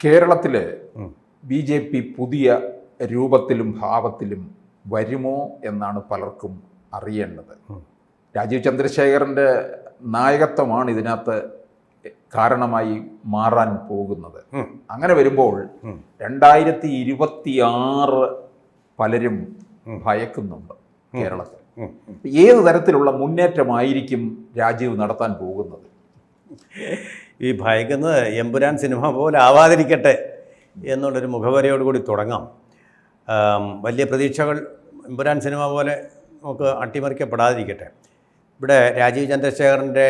കേരളത്തിൽ BJP പുതിയ രൂപത്തിലും ഭാവത്തിലും വരുമോ എന്നാണ് പലർക്കും അറിയേണ്ടത്. രാജീവ് ചന്ദ്രശേഖരൻ്റെ നായകത്വമാണ് ഇതിനകത്ത് കാരണമായി മാറാൻ പോകുന്നത്. അങ്ങനെ വരുമ്പോൾ 2026 പലരും ഭയക്കുന്നുണ്ട് കേരളത്തിൽ. ഏത് തരത്തിലുള്ള മുന്നേറ്റമായിരിക്കും രാജീവ് നടത്താൻ പോകുന്നത്? ഈ ഭയക്കുന്നത് എമ്പുരാൻ സിനിമ പോലെ ആവാതിരിക്കട്ടെ എന്നുള്ളൊരു മുഖവരയോടുകൂടി തുടങ്ങാം. വലിയ പ്രതീക്ഷകൾ എമ്പുരാൻ സിനിമ പോലെ നമുക്ക് അട്ടിമറിക്കപ്പെടാതിരിക്കട്ടെ. ഇവിടെ രാജീവ് ചന്ദ്രശേഖരൻ്റെ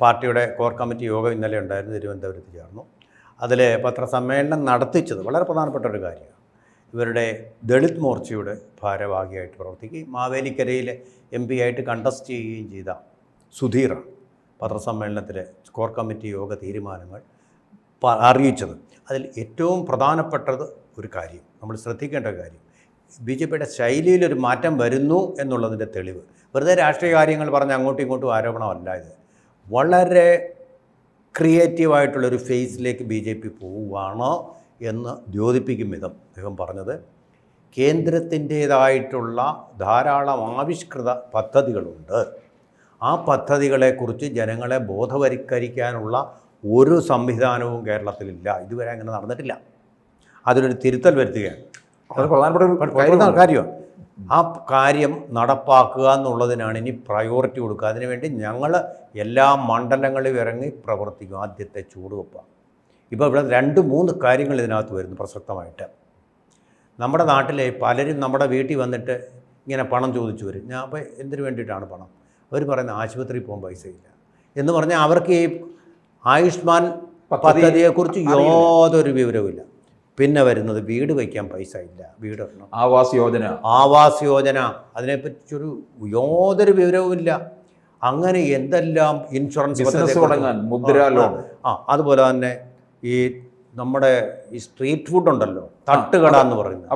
പാർട്ടിയുടെ കോർ കമ്മിറ്റി യോഗം ഇന്നലെ ഉണ്ടായിരുന്നു, തിരുവനന്തപുരത്ത് ചേർന്നു. അതിൽ പത്രസമ്മേളനം നടത്തിച്ചത് വളരെ പ്രധാനപ്പെട്ട ഒരു കാര്യമാണ്. ഇവരുടെ ദളിത് മോർച്ചയുടെ ഭാരവാഹിയായിട്ട് പ്രവർത്തിക്കുകയും മാവേലിക്കരയിലെ MP ആയിട്ട് കണ്ടസ്റ്റ് ചെയ്യുകയും ചെയ്ത സുധീറാണ് പത്രസമ്മേളനത്തിലെ കോർ കമ്മിറ്റി യോഗ തീരുമാനങ്ങൾ അറിയിച്ചത്. അതിൽ ഏറ്റവും പ്രധാനപ്പെട്ടത് ഒരു കാര്യം, നമ്മൾ ശ്രദ്ധിക്കേണ്ട കാര്യം, BJPയുടെ ശൈലിയിലൊരു മാറ്റം വരുന്നു എന്നുള്ളതിൻ്റെ തെളിവ്. വെറുതെ രാഷ്ട്രീയ കാര്യങ്ങൾ പറഞ്ഞ് അങ്ങോട്ടും ഇങ്ങോട്ടും ആരോപണമല്ല ഇത്. വളരെ ക്രിയേറ്റീവായിട്ടുള്ളൊരു ഫേസിലേക്ക് BJP പോവുകയാണോ എന്ന് ദ്യോതിപ്പിക്കും വിധം അദ്ദേഹം പറഞ്ഞത്. കേന്ദ്രത്തിൻ്റേതായിട്ടുള്ള ധാരാളം ആവിഷ്കൃത പദ്ധതികളുണ്ട്. ആ പദ്ധതികളെക്കുറിച്ച് ജനങ്ങളെ ബോധവൽക്കരിക്കാനുള്ള ഒരു സംവിധാനവും കേരളത്തിലില്ല. ഇതുവരെ അങ്ങനെ നടന്നിട്ടില്ല. അതിലൊരു തിരുത്തൽ വരുത്തുകയാണ്. അത് പ്രധാനപ്പെട്ട കാര്യമാണ്. ആ കാര്യം നടപ്പാക്കുക എന്നുള്ളതിനാണ് ഇനി പ്രയോറിറ്റി കൊടുക്കുക. അതിനുവേണ്ടി ഞങ്ങൾ എല്ലാ മണ്ഡലങ്ങളിലും ഇറങ്ങി പ്രവർത്തിക്കും. ആദ്യത്തെ ചൂടുവെപ്പാണ്. ഇപ്പോൾ ഇവിടെ 2-3 കാര്യങ്ങൾ ഇതിനകത്ത് വരുന്നു പ്രസക്തമായിട്ട്. നമ്മുടെ നാട്ടിലെ പലരും നമ്മുടെ വീട്ടിൽ വന്നിട്ട് ഇങ്ങനെ പണം ചോദിച്ചു വരും. ഞാൻ അപ്പോൾ എന്തിനു വേണ്ടിയിട്ടാണ് പണം? അവർ പറയുന്നത് ആശുപത്രിയിൽ പോകാൻ പൈസയില്ല എന്ന് പറഞ്ഞാൽ അവർക്ക് ഈ ആയുഷ്മാൻ പദ്ധതിയെക്കുറിച്ച് യാതൊരു വിവരവുമില്ല. പിന്നെ വരുന്നത് വീട് വയ്ക്കാൻ പൈസ ഇല്ല, വീട് ആവാസ് യോജന അതിനെപ്പറ്റിയൊരു യാതൊരു വിവരവുമില്ല. അങ്ങനെ എന്തെല്ലാം ഇൻഷുറൻസ് തുടങ്ങാൻ മുദ്ര ലോൺ, അതുപോലെ തന്നെ ഈ നമ്മുടെ ഈ സ്ട്രീറ്റ് ഫുഡ് ഉണ്ടല്ലോ, തട്ടുകട എന്ന് പറയുന്നത്,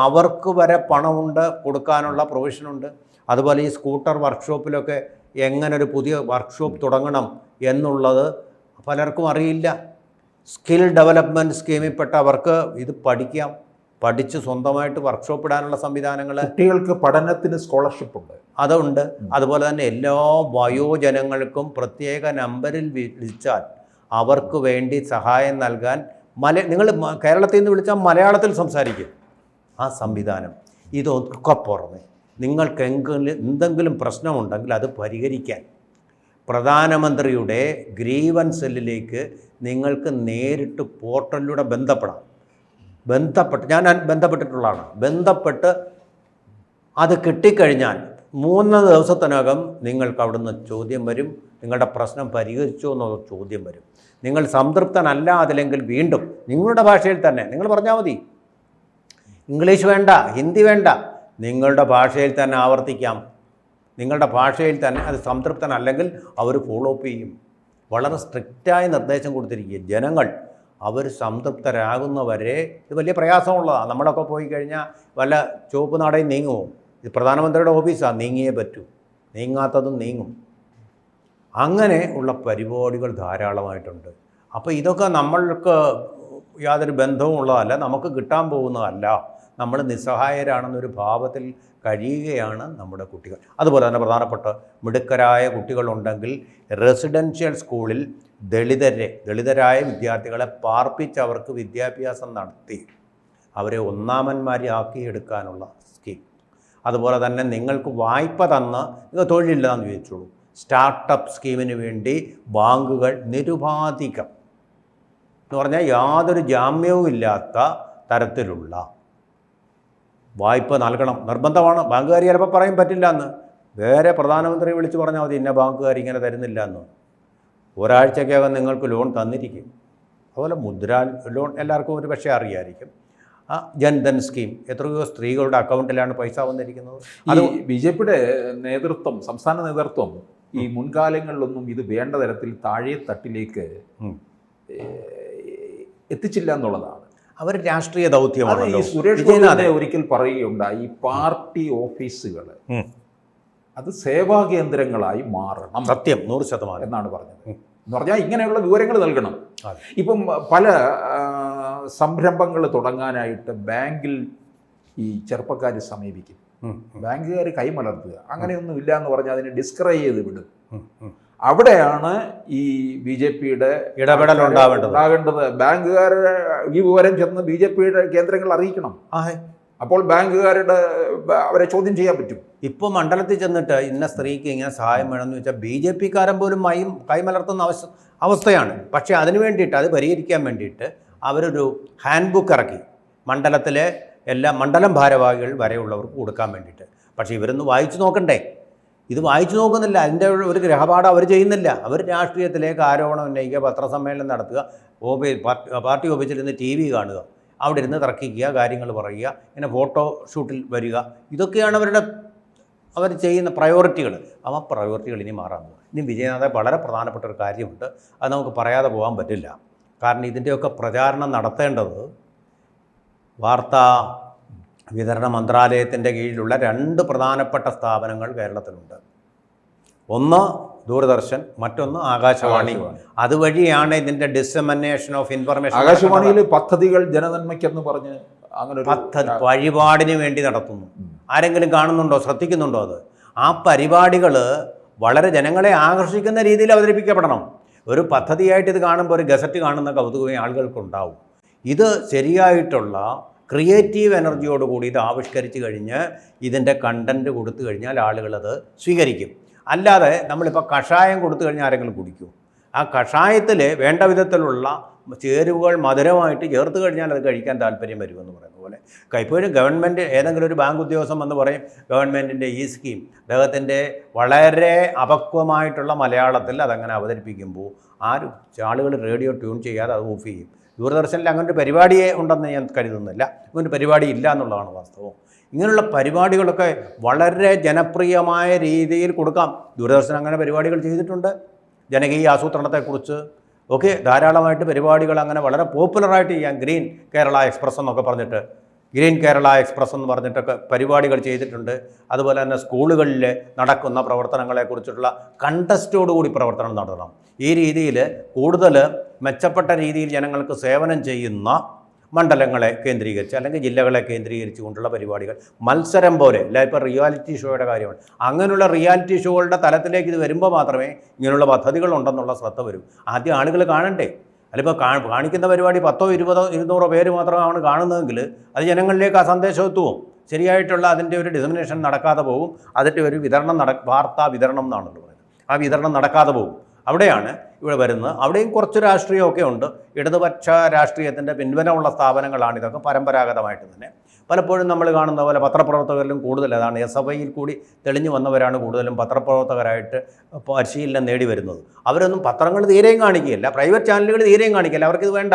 അവർക്ക് വരെ പണമുണ്ട്, കൊടുക്കാനുള്ള പ്രൊവിഷനുണ്ട്. അതുപോലെ ഈ സ്കൂട്ടർ വർക്ക്ഷോപ്പിലൊക്കെ എങ്ങനെ ഒരു പുതിയ വർക്ക്ഷോപ്പ് തുടങ്ങണം എന്നുള്ളത് പലർക്കും അറിയില്ല. സ്കിൽ ഡെവലപ്മെൻറ്റ് സ്കീമിൽപ്പെട്ടവർക്ക് ഇത് പഠിക്കാം, പഠിച്ച് സ്വന്തമായിട്ട് വർക്ക്ഷോപ്പ് ഇടാനുള്ള സംവിധാനങ്ങൾ, കുട്ടികൾക്ക് പഠനത്തിന് സ്കോളർഷിപ്പ് ഉണ്ട്, അതുണ്ട്. അതുപോലെ തന്നെ എല്ലാ വയോജനങ്ങൾക്കും പ്രത്യേക നമ്പറിൽ വിളിച്ചാൽ അവർക്ക് വേണ്ടി സഹായം നൽകാൻ നിങ്ങൾ കേരളത്തിൽ നിന്ന് വിളിച്ചാൽ മലയാളത്തിൽ സംസാരിക്കും. ആ സംവിധാനം ഇതൊക്കെ പുറമെ നിങ്ങൾക്ക് എന്തെങ്കിലും പ്രശ്നമുണ്ടെങ്കിൽ അത് പരിഹരിക്കാൻ പ്രധാനമന്ത്രിയുടെ ഗ്രീവൻസ് സെല്ലിലേക്ക് നിങ്ങൾക്ക് നേരിട്ട് പോർട്ടലിലൂടെ ബന്ധപ്പെട്ട് ഞാൻ ബന്ധപ്പെട്ടിട്ടുള്ളതാണ്. ബന്ധപ്പെട്ട് അത് കിട്ടിക്കഴിഞ്ഞാൽ 3 ദിവസത്തിനകം നിങ്ങൾക്ക് അവിടുന്ന് ചോദ്യം വരും. നിങ്ങളുടെ പ്രശ്നം പരിഹരിച്ചോ എന്നുള്ള ചോദ്യം വരും. നിങ്ങൾ സംതൃപ്തനല്ല അതിലെങ്കിൽ വീണ്ടും നിങ്ങളുടെ ഭാഷയിൽ തന്നെ നിങ്ങൾ പറഞ്ഞാൽ മതി. ഇംഗ്ലീഷ് വേണ്ട, ഹിന്ദി വേണ്ട, നിങ്ങളുടെ ഭാഷയിൽ തന്നെ ആവർത്തിക്കാം. നിങ്ങളുടെ ഭാഷയിൽ തന്നെ അത് സംതൃപ്തനല്ലെങ്കിൽ അവർ ഫോളോ അപ്പ് ചെയ്യും. വളരെ സ്ട്രിക്റ്റായ നിർദ്ദേശം കൊടുത്തിരിക്കുക. ജനങ്ങൾ അവർ സംതൃപ്തരാകുന്നവരെ, ഇത് വലിയ പ്രയാസമുള്ളതാണ്. നമ്മളൊക്കെ പോയി കഴിഞ്ഞാൽ വല്ല ചുവപ്പ് നാടയും നീങ്ങുമോ? ഇത് പ്രധാനമന്ത്രിയുടെ ഓഫീസാണ്, നീങ്ങിയേ പറ്റൂ. നീങ്ങാത്തതും നീങ്ങും. അങ്ങനെ ഉള്ള പരിപാടികൾ ധാരാളമായിട്ടുണ്ട്. അപ്പോൾ ഇതൊക്കെ നമ്മൾക്ക് യാതൊരു ബന്ധവും ഉള്ളതല്ല, നമുക്ക് കിട്ടാൻ പോകുന്നതല്ല. നമ്മൾ നിസ്സഹായരാണെന്നൊരു ഭാവത്തിൽ കഴിയുകയാണ് നമ്മുടെ കുട്ടികൾ. അതുപോലെ തന്നെ പ്രധാനപ്പെട്ട മിടുക്കരായ കുട്ടികളുണ്ടെങ്കിൽ റെസിഡൻഷ്യൽ സ്കൂളിൽ ദളിതരായ വിദ്യാർത്ഥികളെ പാർപ്പിച്ച് അവർക്ക് വിദ്യാഭ്യാസം നടത്തി അവരെ ഒന്നാമന്മാരാക്കിയെടുക്കാനുള്ള സ്കീം. അതുപോലെ തന്നെ നിങ്ങൾക്ക് വായ്പ തന്ന് നിങ്ങൾ തൊഴിലില്ലാന്ന് ചോദിച്ചോളൂ. സ്റ്റാർട്ടപ്പ് സ്കീമിന് വേണ്ടി ബാങ്കുകൾ നിരുപാധികം എന്ന് പറഞ്ഞാൽ യാതൊരു ജാമ്യവും ഇല്ലാത്ത തരത്തിലുള്ള വായ്പ നൽകണം, നിർബന്ധമാണ്. ബാങ്കുകാർ ചിലപ്പോൾ പറയും പറ്റില്ല എന്ന്. വേറെ പ്രധാനമന്ത്രി വിളിച്ച് പറഞ്ഞാൽ മതി, ഇന്ന ബാങ്കുകാർ ഇങ്ങനെ തരുന്നില്ല എന്ന്. ഒരാഴ്ചക്കകം നിങ്ങൾക്ക് ലോൺ തന്നിരിക്കും. അതുപോലെ മുദ്രാ ലോൺ എല്ലാവർക്കും ഒരു പക്ഷേ അറിയായിരിക്കും. ജൻധൻ സ്കീം, എത്രയോ സ്ത്രീകളുടെ അക്കൗണ്ടിലാണ് പൈസ വന്നിരിക്കുന്നത്. അത് BJPയുടെ നേതൃത്വം, സംസ്ഥാന നേതൃത്വം ഈ മുൻകാലങ്ങളിലൊന്നും ഇത് വേണ്ട തരത്തിൽ താഴെ തട്ടിലേക്ക് എത്തിച്ചില്ല എന്നുള്ളതാണ്. അവർ രാഷ്ട്രീയ ദൗത്യമാണ്. സുരേഷ് ഗോപി ഒരിക്കൽ പറയുകയുണ്ടായി, ഈ പാർട്ടി ഓഫീസുകൾ അത് സേവാ കേന്ദ്രങ്ങളായി മാറണം. സത്യം, 100% എന്നാണ് പറഞ്ഞത്. എന്ന് പറഞ്ഞാൽ ഇങ്ങനെയുള്ള വിവരങ്ങൾ നൽകണം. ഇപ്പം പല സംരംഭങ്ങൾ തുടങ്ങാനായിട്ട് ബാങ്കിൽ ഈ ചെറുപ്പക്കാർ സമീപിക്കും. ബാങ്കുകാർ കൈമലർത്തുക, അങ്ങനെയൊന്നും ഇല്ല എന്ന് പറഞ്ഞാൽ അതിനെ ഡിസ്ക്രൈബ് ചെയ്ത് വിടും. അവിടെയാണ് ഈ BJPയുടെ ഇടപെടൽ ഉണ്ടാകേണ്ടത്. ബാങ്കുകാർ ഈ വിവരം ചെന്ന് BJPയുടെ കേന്ദ്രങ്ങൾ അറിയിക്കണം. അപ്പോൾ ബാങ്കുകാരുടെ അവരെ ചോദ്യം ചെയ്യാൻ പറ്റും. ഇപ്പോൾ മണ്ഡലത്തിൽ ചെന്നിട്ട് ഇന്ന സ്ത്രീക്ക് ഇങ്ങനെ സഹായം വേണമെന്ന് വെച്ചാൽ BJPക്കാരൻ പോലും കൈമലർത്തുന്ന അവസ്ഥയാണ്. പക്ഷേ അതിന് വേണ്ടിയിട്ട്, അത് പരിഹരിക്കാൻ വേണ്ടിയിട്ട് അവരൊരു ഹാൻഡ് ബുക്ക് ഇറക്കി മണ്ഡലത്തിലെ എല്ലാ മണ്ഡലം ഭാരവാഹികൾ വരെയുള്ളവർക്ക് കൊടുക്കാൻ വേണ്ടിയിട്ട്. പക്ഷേ ഇവരൊന്ന് വായിച്ചു നോക്കണ്ടേ? ഇത് വായിച്ചു നോക്കുന്നില്ല. അതിൻ്റെ ഒരു ഗ്രഹപാഠം അവർ ചെയ്യുന്നില്ല. അവർ രാഷ്ട്രീയത്തിലേക്ക് ആരോപണം ഉന്നയിക്കുക, പത്രസമ്മേളനം നടത്തുക, പാർട്ടി ഓഫീസിൽ നിന്ന് TV കാണുക, അവിടെ ഇരുന്ന് തർക്കിക്കുക, കാര്യങ്ങൾ പറയുക, ഇങ്ങനെ ഫോട്ടോ ഷൂട്ടിൽ വരിക. ഇതൊക്കെയാണ് അവർ ചെയ്യുന്ന പ്രയോറിറ്റികൾ. ആ പ്രയോറിറ്റികൾ ഇനി മാറാൻ പോകും. ഇനി വിജയനാഥ വളരെ പ്രധാനപ്പെട്ട ഒരു കാര്യമുണ്ട്, അത് നമുക്ക് പറയാതെ പോകാൻ പറ്റില്ല. കാരണം ഇതിൻ്റെയൊക്കെ പ്രചാരണം നടത്തേണ്ടത് വാർത്താ വിതരണ മന്ത്രാലയത്തിൻ്റെ കീഴിലുള്ള 2 പ്രധാനപ്പെട്ട സ്ഥാപനങ്ങൾ കേരളത്തിലുണ്ട്. ഒന്ന് ദൂരദർശൻ, മറ്റൊന്ന് ആകാശവാണി. അതുവഴിയാണ് ഇതിൻ്റെ ഡിസെമിനേഷൻ ഓഫ് ഇൻഫർമേഷൻ. ആകാശവാണിയിൽ പദ്ധതികൾ ജനനന്മയ്ക്കെന്ന് പറഞ്ഞ് അങ്ങനെ പദ്ധതി വഴിപാടിന് വേണ്ടി നടത്തുന്നു. ആരെങ്കിലും കാണുന്നുണ്ടോ, ശ്രദ്ധിക്കുന്നുണ്ടോ? അത് ആ പരിപാടികൾ വളരെ ജനങ്ങളെ ആകർഷിക്കുന്ന രീതിയിൽ അവതരിപ്പിക്കപ്പെടണം. ഒരു പദ്ധതിയായിട്ട് ഇത് കാണുമ്പോൾ ഒരു ഗസറ്റ് കാണുന്ന കൗതുകമേ ആളുകൾക്കുണ്ടാവും. ഇത് ശരിയായിട്ടുള്ള ക്രിയേറ്റീവ് എനർജിയോടുകൂടി ഇത് ആവിഷ്കരിച്ച് കഴിഞ്ഞ് ഇതിൻ്റെ കണ്ടൻറ്റ് കൊടുത്തു കഴിഞ്ഞാൽ ആളുകളത് സ്വീകരിക്കും. അല്ലാതെ നമ്മളിപ്പോൾ കഷായം കൊടുത്തു കഴിഞ്ഞാൽ ആരെങ്കിലും കുടിക്കും? ആ കഷായത്തിൽ വേണ്ട വിധത്തിലുള്ള ചേരുവകൾ മധുരമായിട്ട് ചേർത്ത് കഴിഞ്ഞാൽ അത് കഴിക്കാൻ താല്പര്യം വരുമെന്ന് പറയുന്ന പോലെ ഇപ്പോഴും ഗവൺമെൻറ് ഏതെങ്കിലും ഒരു ബാങ്ക് ഉദ്യോഗസ്ഥൻ വന്ന് പറയും ഗവൺമെൻറ്റിൻ്റെ ഈ സ്കീം, അദ്ദേഹത്തിൻ്റെ വളരെ അപക്വമായിട്ടുള്ള മലയാളത്തിൽ അതങ്ങനെ അവതരിപ്പിക്കുമ്പോൾ ആളുകൾ റേഡിയോ ട്യൂൺ ചെയ്യാതെ അത് ഓഫ് ചെയ്യും. ദൂരദർശനിൽ അങ്ങനെ ഒരു പരിപാടിയെ ഉണ്ടെന്ന് ഞാൻ കരുതുന്നില്ല. അങ്ങനെ പരിപാടി ഇല്ല എന്നുള്ളതാണ് വാസ്തവം. ഇങ്ങനെയുള്ള പരിപാടികളൊക്കെ വളരെ ജനപ്രിയമായ രീതിയിൽ കൊടുക്കാം. ദൂരദർശൻ അങ്ങനെ പരിപാടികൾ ചെയ്തിട്ടുണ്ട്. ജനകീയ ആസൂത്രണത്തെക്കുറിച്ച് ഒക്കെ ധാരാളമായിട്ട് പരിപാടികൾ അങ്ങനെ വളരെ പോപ്പുലറായിട്ട് ചെയ്യാൻ ഗ്രീൻ കേരള എക്സ്പ്രസ് എന്നൊക്കെ പറഞ്ഞിട്ട് എന്ന് പറഞ്ഞിട്ടൊക്കെ പരിപാടികൾ ചെയ്തിട്ടുണ്ട്. അതുപോലെ തന്നെ സ്കൂളുകളിൽ നടക്കുന്ന പ്രവർത്തനങ്ങളെക്കുറിച്ചുള്ള കണ്ടസ്റ്റോടുകൂടി പ്രവർത്തനം നടത്തണം. ഈ രീതിയിൽ കൂടുതൽ മെച്ചപ്പെട്ട രീതിയിൽ ജനങ്ങൾക്ക് സേവനം ചെയ്യുന്ന മണ്ഡലങ്ങളെ കേന്ദ്രീകരിച്ച് അല്ലെങ്കിൽ ജില്ലകളെ കേന്ദ്രീകരിച്ച് കൊണ്ടുള്ള പരിപാടികൾ മത്സരം പോലെ അല്ല. ഇപ്പോൾ റിയാലിറ്റി ഷോയുടെ കാര്യമാണ്. അങ്ങനെയുള്ള റിയാലിറ്റി ഷോകളുടെ തലത്തിലേക്ക് ഇത് വരുമ്പോൾ മാത്രമേ ഇങ്ങനെയുള്ള പദ്ധതികളുണ്ടെന്നുള്ള ശ്രദ്ധ വരും. ആദ്യം ആളുകൾ കാണണ്ടേ? അല്ലെങ്കിൽ കാണിക്കുന്ന പരിപാടി 10, 20, 200 പേര് മാത്രമാണ് കാണുന്നതെങ്കിൽ അത് ജനങ്ങളിലേക്ക് ആ സന്ദേശം എത്തുമോ? ശരിയായിട്ടുള്ള അതിൻ്റെ ഒരു ഡിസമിനേഷൻ നടക്കാതെ പോകും. അതിൻ്റെ ഒരു വിതരണം വാർത്താ വിതരണം എന്നാണല്ലോ പറയുന്നത്. ആ വിതരണം നടക്കാതെ പോകും. അവിടെയാണ് ഇവിടെ വരുന്നത്. അവിടെയും കുറച്ച് രാഷ്ട്രീയമൊക്കെ ഉണ്ട്. ഇടതുപക്ഷ രാഷ്ട്രീയത്തിൻ്റെ പിൻബലമുള്ള സ്ഥാപനങ്ങളാണ് ഇതൊക്കെ. പരമ്പരാഗതമായിട്ട് തന്നെ പലപ്പോഴും നമ്മൾ കാണുന്ന പോലെ പത്രപ്രവർത്തകരിലും കൂടുതൽ അതാണ്. SFIയിൽ കൂടി തെളിഞ്ഞു വന്നവരാണ് കൂടുതലും പത്രപ്രവർത്തകരായിട്ട് പരിശീലനം നേടി വരുന്നത്. അവരൊന്നും പത്രങ്ങൾ തീരെയും കാണിക്കുകയില്ല, പ്രൈവറ്റ് ചാനലുകൾ തീരെയും കാണിക്കില്ല. അവർക്കിത് വേണ്ട.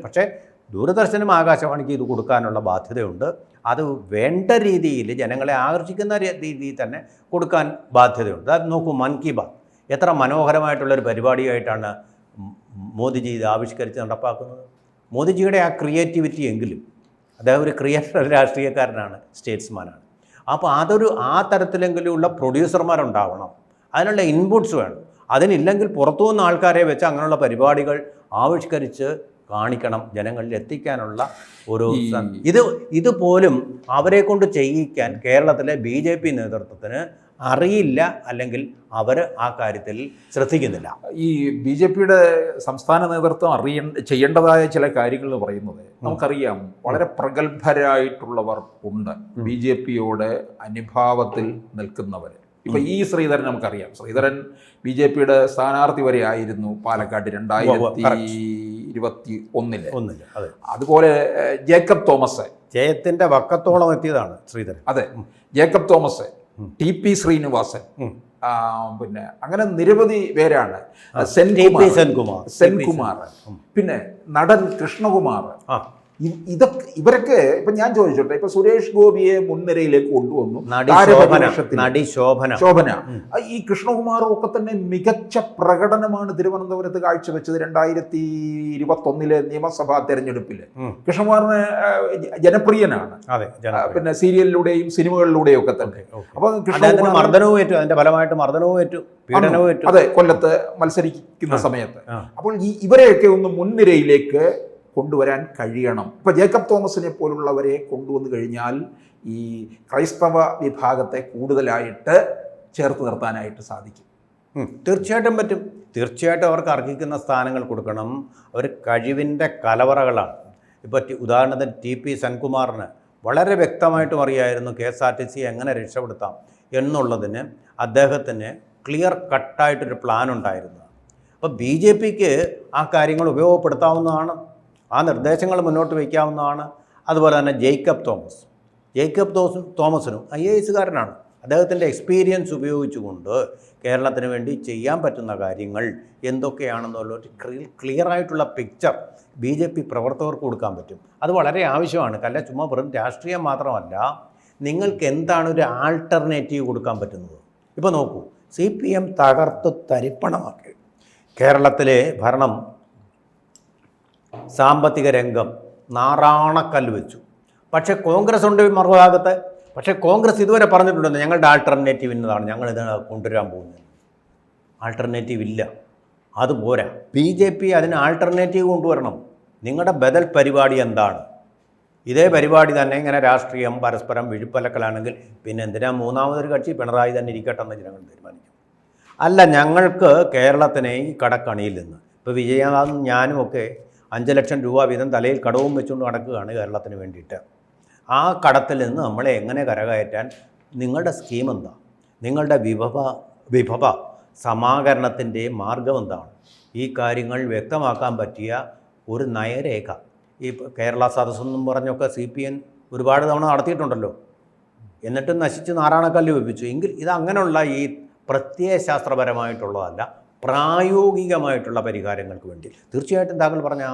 പക്ഷേ ദൂരദർശനും ആകാശവാണിക്ക് ഇത് കൊടുക്കാനുള്ള ബാധ്യതയുണ്ട്. അത് വേണ്ട രീതിയിൽ ജനങ്ങളെ ആകർഷിക്കുന്ന രീതിയിൽ തന്നെ കൊടുക്കാൻ ബാധ്യതയുണ്ട്. അത് നോക്കൂ, മൻ കി ബാത്ത് എത്ര മനോഹരമായിട്ടുള്ളൊരു പരിപാടിയായിട്ടാണ് മോദിജി ഇത് ആവിഷ്കരിച്ച് നടപ്പാക്കുന്നത്. മോദിജിയുടെ ആ ക്രിയേറ്റിവിറ്റി എങ്കിലും അദ്ദേഹം ഒരു ക്രിയേറ്റർ രാഷ്ട്രീയക്കാരനാണ്, സ്റ്റേറ്റ്സ്മാനാണ്. അപ്പോൾ ആ തരത്തിലെങ്കിലുള്ള പ്രൊഡ്യൂസർമാരുണ്ടാവണം. അതിനുള്ള ഇൻപുട്സ് വേണം. അതിനില്ലെങ്കിൽ പുറത്തുനിന്ന് ആൾക്കാരെ വെച്ച് അങ്ങനെയുള്ള പരിപാടികൾ ആവിഷ്കരിച്ച് കാണിക്കണം, ജനങ്ങളിൽ എത്തിക്കാനുള്ള ഒരു ഇതുപോലും അവരെ കൊണ്ട് ചെയ്യിക്കാൻ കേരളത്തിലെ BJP നേതൃത്വത്തിന് അറിയില്ല, അല്ലെങ്കിൽ അവർ ആ കാര്യത്തിൽ ശ്രദ്ധിക്കുന്നില്ല. ഈ BJPയുടെ സംസ്ഥാന നേതൃത്വം ചെയ്യേണ്ടതായ ചില കാര്യങ്ങൾ എന്ന് പറയുന്നത് നമുക്കറിയാം. വളരെ പ്രഗത്ഭരായിട്ടുള്ളവർ ഉണ്ട് BJPയോട് അനുഭാവത്തിൽ നിൽക്കുന്നവർ. ഇപ്പം ഈ ശ്രീധരൻ നമുക്കറിയാം. ശ്രീധരൻ BJPയുടെ സ്ഥാനാർത്ഥി വരെ ആയിരുന്നു പാലക്കാട് 2021. അതുപോലെ ജേക്കബ് തോമസ് ജയത്തിൻ്റെ വക്കത്തോളം എത്തിയതാണ് ശ്രീധരൻ. അതെ, ജേക്കബ് തോമസ്, TP ശ്രീനിവാസൻ, പിന്നെ അങ്ങനെ നിരവധി പേരാണ്. സെൻകുമാർ, പിന്നെ നടൻ കൃഷ്ണകുമാർ, ഇവരൊക്കെ ഇപ്പൊ ഞാൻ ചോദിച്ചോട്ടെ, ഇപ്പൊ സുരേഷ് ഗോപിയെ മുൻനിരയിലേക്ക് കൊണ്ടുവന്നു, ശോഭന, ഈ കൃഷ്ണകുമാറും ഒക്കെ തന്നെ മികച്ച പ്രകടനമാണ് തിരുവനന്തപുരത്ത് കാഴ്ചവെച്ചത് 2021 നിയമസഭാ തെരഞ്ഞെടുപ്പില്. കൃഷ്ണകുമാറിന് ജനപ്രിയനാണ്, പിന്നെ സീരിയലിലൂടെയും സിനിമകളിലൂടെയും ഒക്കെ തന്നെ. അപ്പൊ മർദ്ദനവും ഏറ്റു, അതിന്റെ ഫലമായിട്ട് മർദ്ദനവും ഏറ്റു, പീഡനവും ഏറ്റു. അതെ, കൊല്ലത്ത് മത്സരിക്കുന്ന സമയത്ത്. അപ്പോൾ ഇവരെയൊക്കെ ഒന്ന് മുൻനിരയിലേക്ക് കൊണ്ടുവരാൻ കഴിയണം. ഇപ്പോൾ ജേക്കബ് തോമസിനെ പോലുള്ളവരെ കൊണ്ടുവന്നു കഴിഞ്ഞാൽ ഈ ക്രൈസ്തവ വിഭാഗത്തെ കൂടുതലായിട്ട് ചേർത്ത് നിർത്താനായിട്ട് സാധിക്കും. തീർച്ചയായിട്ടും പറ്റും. തീർച്ചയായിട്ടും അവർക്ക് അർഹിക്കുന്ന സ്ഥാനങ്ങൾ കൊടുക്കണം. അവർ കഴിവിൻ്റെ കലവറകളാണ്. ഇപ്പോൾ ഉദാഹരണത്തിന് TP സെൻകുമാറിന് വളരെ വ്യക്തമായിട്ടും അറിയായിരുന്നു KSRTC എങ്ങനെ രക്ഷപ്പെടുത്താം എന്നുള്ളതിന് അദ്ദേഹത്തിന് ക്ലിയർ കട്ടായിട്ടൊരു പ്ലാൻ ഉണ്ടായിരുന്നു. അപ്പോൾ BJPക്ക് ആ കാര്യങ്ങൾ ഉപയോഗപ്പെടുത്താവുന്നതാണ്, ആ നിർദ്ദേശങ്ങൾ മുന്നോട്ട് വയ്ക്കാവുന്നതാണ്. അതുപോലെ തന്നെ ജേക്കബ് തോമസിനും IAS-കാരനാണ്. അദ്ദേഹത്തിൻ്റെ എക്സ്പീരിയൻസ് ഉപയോഗിച്ചുകൊണ്ട് കേരളത്തിന് വേണ്ടി ചെയ്യാൻ പറ്റുന്ന കാര്യങ്ങൾ എന്തൊക്കെയാണെന്നുള്ള ക്ലിയറായിട്ടുള്ള പിക്ചർ BJP പ്രവർത്തകർക്ക് കൊടുക്കാൻ പറ്റും. അത് വളരെ ആവശ്യമാണ്. കല്ല ചുമ്മാ വെറും രാഷ്ട്രീയം മാത്രമല്ല, നിങ്ങൾക്ക് എന്താണ് ഒരു ആൾട്ടർനേറ്റീവ് കൊടുക്കാൻ പറ്റുന്നത്. ഇപ്പോൾ നോക്കൂ, CPM തകർത്ത് തരിപ്പണമാക്കി. കേരളത്തിലെ ഭരണം, സാമ്പത്തിക രംഗം നാറാണക്കല്ല് വെച്ചു. പക്ഷേ കോൺഗ്രസ് ഉണ്ട് മറുഭാഗത്ത്. പക്ഷേ കോൺഗ്രസ് ഇതുവരെ പറഞ്ഞിട്ടുണ്ടെന്ന് ഞങ്ങളുടെ ആൾട്ടർനേറ്റീവ് ഇന്നതാണ്, ഞങ്ങളിത് കൊണ്ടുവരാൻ പോകുന്നത്. ആൾട്ടർനേറ്റീവ് ഇല്ല, അതുപോരാ. BJP അതിന് ആൾട്ടർനേറ്റീവ് കൊണ്ടുവരണം. നിങ്ങളുടെ ബദൽ പരിപാടി എന്താണ്? ഇതേ പരിപാടി തന്നെ ഇങ്ങനെ രാഷ്ട്രീയം പരസ്പരം വിഴുപ്പലക്കലാണെങ്കിൽ പിന്നെ എന്തിനാ മൂന്നാമതൊരു കക്ഷി പിണറായി തന്നെ ഇരിക്കട്ടെ എന്ന് ജനങ്ങൾ തീരുമാനിക്കും. അല്ല, ഞങ്ങൾക്ക് കേരളത്തിനെ ഈ കടക്കണിയിൽ നിന്ന്, ഇപ്പോൾ വിജയനാഥും ഞാനും ഒക്കെ 5 ലക്ഷം രൂപ വീതം തലയിൽ കടവും വെച്ചുകൊണ്ട് നടക്കുകയാണ് കേരളത്തിന് വേണ്ടിയിട്ട്. ആ കടത്തിൽ നിന്ന് നമ്മളെ എങ്ങനെ കരകയറ്റാൻ നിങ്ങളുടെ സ്കീം എന്താ? നിങ്ങളുടെ വിഭവ സമാഹരണത്തിൻ്റെ മാർഗം എന്താണ്? ഈ കാര്യങ്ങൾ വ്യക്തമാക്കാൻ പറ്റിയ ഒരു നയരേഖ ഈ കേരള സദസ്സെന്നും പറഞ്ഞൊക്കെ CPN ഒരുപാട് തവണ നടത്തിയിട്ടുണ്ടല്ലോ. എന്നിട്ടും നശിച്ച് നാറാണക്കല്ല് വെപ്പിച്ചു. എങ്കിൽ ഇത് അങ്ങനെയുള്ള ഈ പ്രത്യയശാസ്ത്രപരമായിട്ടുള്ളതല്ല, പ്രായോഗികമായിട്ടുള്ള പരിഹാരങ്ങൾക്ക് വേണ്ടി തീർച്ചയായിട്ടും താങ്കൾ പറഞ്ഞ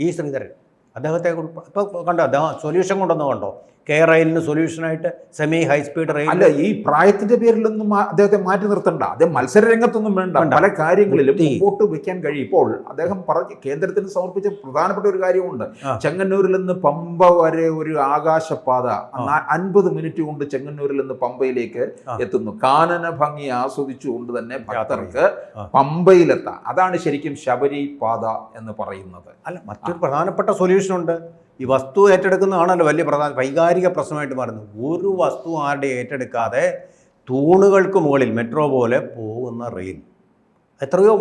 ഈ ശ്രീധരൻ അദ്ദേഹത്തെ ഇപ്പോൾ കണ്ടോ, അദ്ദേഹം സൊല്യൂഷൻ കൊണ്ടുവന്ന് കണ്ടോ? റെയിലിന് സൊല്യൂഷനായിട്ട് സെമി ഹൈസ്പീഡ് റെയിൽ. അല്ല, ഈ പ്രായത്തിന്റെ പേരിലൊന്നും അദ്ദേഹത്തെ മാറ്റി നിർത്തണ്ട. അദ്ദേഹം മത്സര രംഗത്തൊന്നും വേണ്ട, പല കാര്യങ്ങളിലും മുമ്പോട്ട് വെക്കാൻ കഴിയും. ഇപ്പോൾ അദ്ദേഹം കേന്ദ്രത്തിന് സമർപ്പിച്ച പ്രധാനപ്പെട്ട ഒരു കാര്യമുണ്ട്. ചെങ്ങന്നൂരിൽ നിന്ന് പമ്പ വരെ ഒരു ആകാശപാത 50 മിനിറ്റ് കൊണ്ട് ചെങ്ങന്നൂരിൽ നിന്ന് പമ്പയിലേക്ക് എത്തുന്നു. കാനന ഭംഗി ആസ്വദിച്ചുകൊണ്ട് തന്നെ ഭക്തർക്ക് പമ്പയിലെത്താം. അതാണ് ശരിക്കും ശബരി പാത എന്ന് പറയുന്നത്. അല്ല, മറ്റൊരു പ്രധാനപ്പെട്ട സൊല്യൂഷൻ ഉണ്ട്. ഈ വസ്തു ഏറ്റെടുക്കുന്നതാണല്ലോ വലിയ വൈകാരിക പ്രശ്നമായിട്ട് മാറുന്നത്. ഒരു വസ്തു ആരുടെ ഏറ്റെടുക്കാതെ തൂണുകൾക്ക് മുകളിൽ മെട്രോ പോലെ പോകുന്ന റെയിൽ എത്രയോ,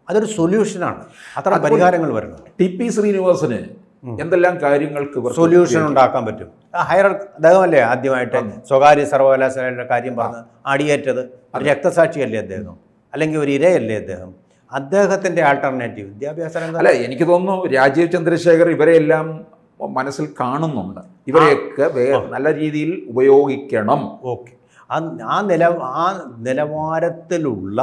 അതൊരു സൊല്യൂഷനാണ്. അത്ര പരിഹാരങ്ങൾ വരണം. TP ശ്രീനിവാസന് എന്തെല്ലാം കാര്യങ്ങൾക്ക് സൊല്യൂഷൻ ഉണ്ടാക്കാൻ പറ്റും. അദ്ദേഹമല്ലേ ആദ്യമായിട്ട് സ്വകാര്യ സർവകലാശാലയുടെ കാര്യം പറഞ്ഞ് അടിയേറ്റത്? ഒരു രക്തസാക്ഷിയല്ലേ അദ്ദേഹം, അല്ലെങ്കിൽ ഒരു ഇരയല്ലേ അദ്ദേഹം? അദ്ദേഹത്തിൻ്റെ ആൾട്ടർനേറ്റീവ് വിദ്യാഭ്യാസ രംഗം. അല്ല, എനിക്ക് തോന്നുന്നു രാജീവ് ചന്ദ്രശേഖർ ഇവരെല്ലാം മനസ്സിൽ കാണുന്നുണ്ട്. ഇവരെയൊക്കെ നല്ല രീതിയിൽ ഉപയോഗിക്കണം. ഓക്കെ, ആ നിലവാരത്തിലുള്ള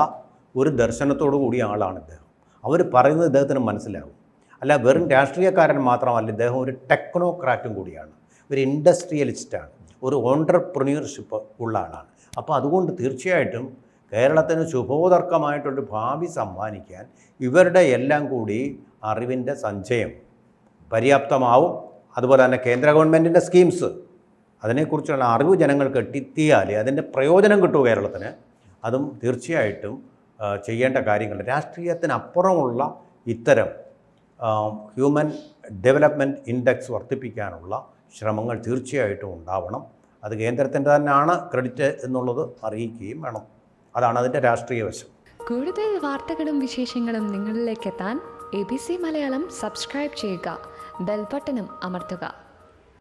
ഒരു ദർശനത്തോടു കൂടിയ ആളാണ് ഇദ്ദേഹം. അവർ പറയുന്നത് ഇദ്ദേഹത്തിന് മനസ്സിലാവും. അല്ല, വെറും രാഷ്ട്രീയക്കാരൻ മാത്രമല്ല, ഇദ്ദേഹം ഒരു ടെക്നോക്രാറ്റും കൂടിയാണ്, ഒരു ഇൻഡസ്ട്രിയലിസ്റ്റാണ്, ഒരു ഓൺട്രപ്രന്യൂർഷിപ്പ് ഉള്ള ആളാണ്. അപ്പോൾ അതുകൊണ്ട് തീർച്ചയായിട്ടും കേരളത്തിന് ശുഭോദർക്കമായിട്ടൊരു ഭാവി സമ്മാനിക്കാൻ ഇവരുടെ എല്ലാം കൂടി അറിവിൻ്റെ സഞ്ചയം പര്യാപ്തമാവും. അതുപോലെ തന്നെ കേന്ദ്ര ഗവൺമെൻറ്റിൻ്റെ സ്കീംസ്, അതിനെക്കുറിച്ചുള്ള അറിവ് ജനങ്ങൾക്ക് എത്തിയാൽ അതിൻ്റെ പ്രയോജനം കിട്ടും കേരളത്തിന്. അതും തീർച്ചയായിട്ടും ചെയ്യേണ്ട കാര്യങ്ങൾ. രാഷ്ട്രീയത്തിനപ്പുറമുള്ള ഇത്തരം ഹ്യൂമൻ ഡെവലപ്മെൻറ്റ് ഇൻഡെക്സ് വർദ്ധിപ്പിക്കാനുള്ള ശ്രമങ്ങൾ തീർച്ചയായിട്ടും ഉണ്ടാവണം. അത് കേന്ദ്രത്തിൻ്റെ തന്നെയാണ് ക്രെഡിറ്റ് എന്നുള്ളത് അറിയിക്കുകയും വേണം. അതാണ് അതിൻ്റെ രാഷ്ട്രീയ വശം. കൂടുതൽ വാർത്തകളും വിശേഷങ്ങളും നിങ്ങളിലേക്ക് എത്താൻ ABC മലയാളം സബ്സ്ക്രൈബ് ചെയ്യുക, ബെൽ ബട്ടണും അമർത്തുക.